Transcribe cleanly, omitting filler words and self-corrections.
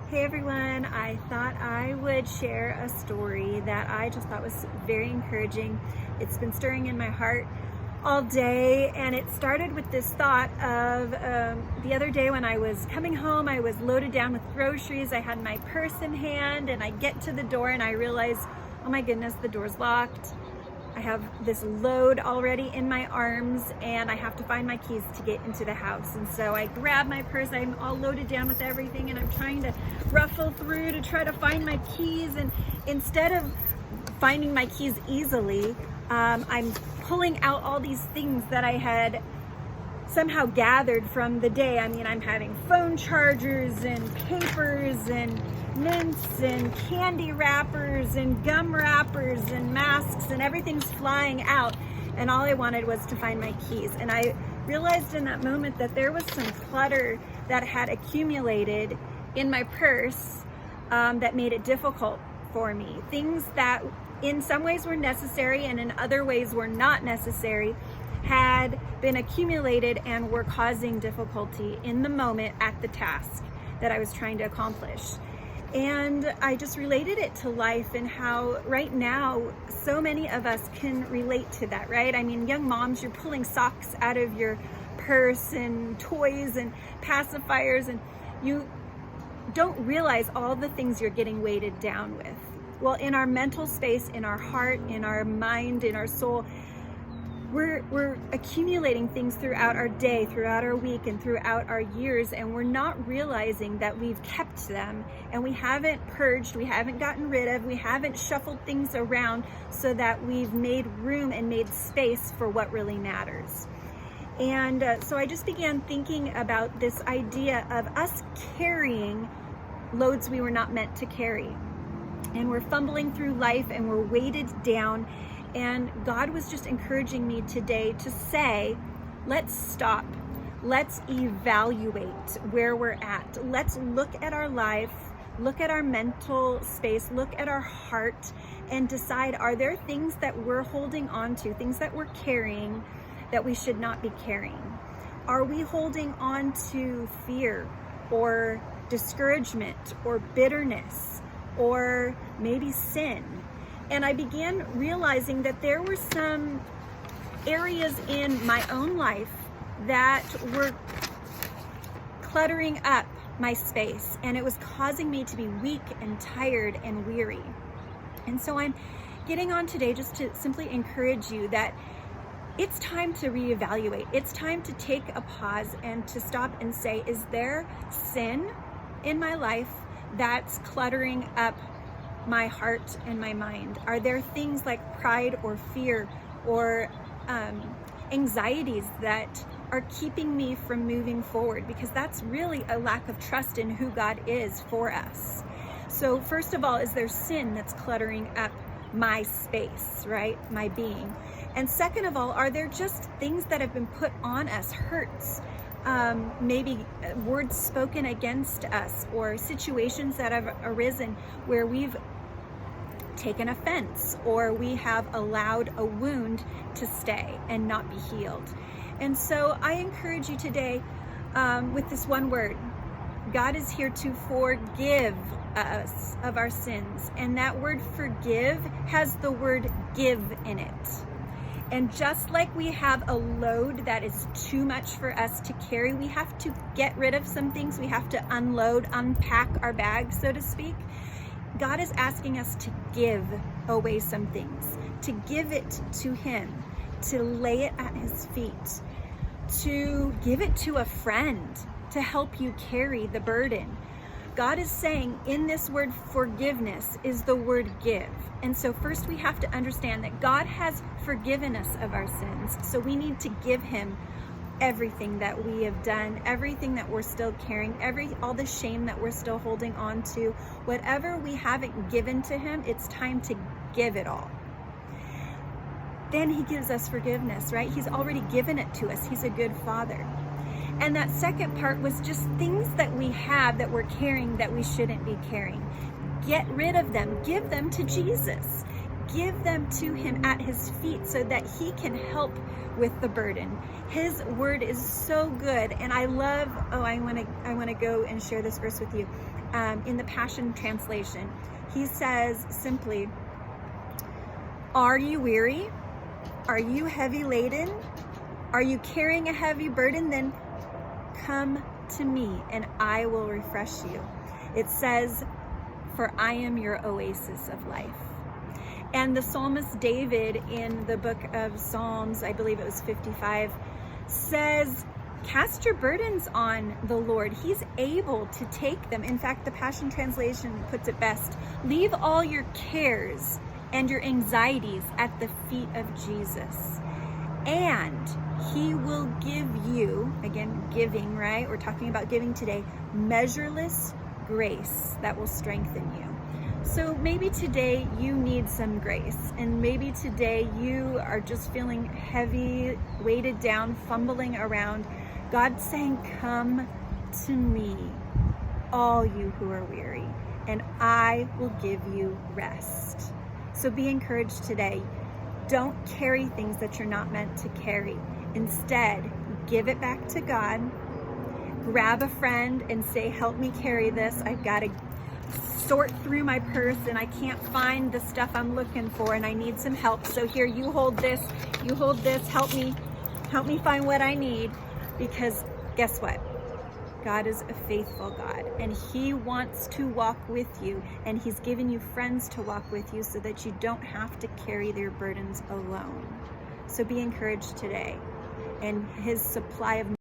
Hey everyone, I thought I would share a story that I just thought was very encouraging. It's been stirring in my heart all day, and it started with this thought of the other day when I was coming home. I was loaded down with groceries. I had my purse in hand, and I get to the door and I realize, oh my goodness, the door's locked. I have this load already in my arms and I have to find my keys to get into the house. And so I grab my purse, I'm all loaded down with everything, and I'm trying to ruffle through to try to find my keys. And instead of finding my keys easily, I'm pulling out all these things that I had somehow gathered from the day. I mean, I'm having phone chargers and papers and mints and candy wrappers and gum wrappers and masks, and everything's flying out. And all I wanted was to find my keys. And I realized in that moment that there was some clutter that had accumulated in my purse that made it difficult for me. Things that in some ways were necessary and in other ways were not necessary had been accumulated and were causing difficulty in the moment at the task that I was trying to accomplish. And I just related it to life and how right now so many of us can relate to that, right? I mean, young moms, you're pulling socks out of your purse and toys and pacifiers, and you don't realize all the things you're getting weighted down with. Well, in our mental space, in our heart, in our mind, in our soul, we're accumulating things throughout our day, throughout our week, and throughout our years, and we're not realizing that we've kept them and we haven't purged, we haven't gotten rid of, we haven't shuffled things around so that we've made room and made space for what really matters. And so I just began thinking about this idea of us carrying loads we were not meant to carry. And we're fumbling through life and we're weighted down. And God was just encouraging me today to say, let's stop. Let's evaluate where we're at. Let's look at our life, look at our mental space, look at our heart, and decide, are there things that we're holding on to, things that we're carrying that we should not be carrying? Are we holding on to fear or discouragement or bitterness or maybe sin? And I began realizing that there were some areas in my own life that were cluttering up my space, and it was causing me to be weak and tired and weary. And so I'm getting on today just to simply encourage you that it's time to reevaluate. It's time to take a pause and to stop and say, is there sin in my life that's cluttering up my heart and my mind? Are there things like pride or fear or anxieties that are keeping me from moving forward? Because that's really a lack of trust in who God is for us. So first of all, is there sin that's cluttering up my space, right? My being. And second of all, are there just things that have been put on us, hurts, maybe words spoken against us, or situations that have arisen where we've taken offense, or we have allowed a wound to stay and not be healed. And so I encourage you today with this one word. God is here to forgive us of our sins. And that word forgive has the word give in it. And just like we have a load that is too much for us to carry, we have to get rid of some things. We have to unload, unpack our bags, so to speak. God is asking us to give away some things, to give it to Him, to lay it at His feet, to give it to a friend to help you carry the burden. God is saying in this word forgiveness is the word give. And so first we have to understand that God has forgiven us of our sins. So we need to give Him everything that we have done, everything that we're still carrying, all the shame that we're still holding on to, whatever we haven't given to Him, it's time to give it all. Then He gives us forgiveness, right? He's already given it to us. He's a good Father. And that second part was just things that we have that we're carrying that we shouldn't be carrying. Get rid of them. Give them to Jesus. give them to him at his feet so that he can help with the burden. His word is so good. And I love, I want to go and share this verse with you. In the Passion Translation, he says simply, "Are you weary? Are you heavy laden? Are you carrying a heavy burden? Then come to me and I will refresh you." It says, "For I am your oasis of life." And the psalmist David in the book of Psalms, I believe it was 55, says, cast your burdens on the Lord. He's able to take them. In fact, the Passion Translation puts it best. Leave all your cares and your anxieties at the feet of Jesus. And he will give you, again, giving, right? We're talking about giving today, measureless grace that will strengthen you. So maybe today you need some grace, and maybe today you are just feeling heavy, weighted down, fumbling around. God's saying, come to me, all you who are weary, and I will give you rest. So be encouraged today. Don't carry things that you're not meant to carry. Instead, give it back to God. Grab a friend and say, help me carry this. I've got to sort through my purse and I can't find the stuff I'm looking for and I need some help. So here, you hold this, help me find what I need. Because guess what? God is a faithful God, and he wants to walk with you, and he's given you friends to walk with you so that you don't have to carry their burdens alone. So be encouraged today, and his supply of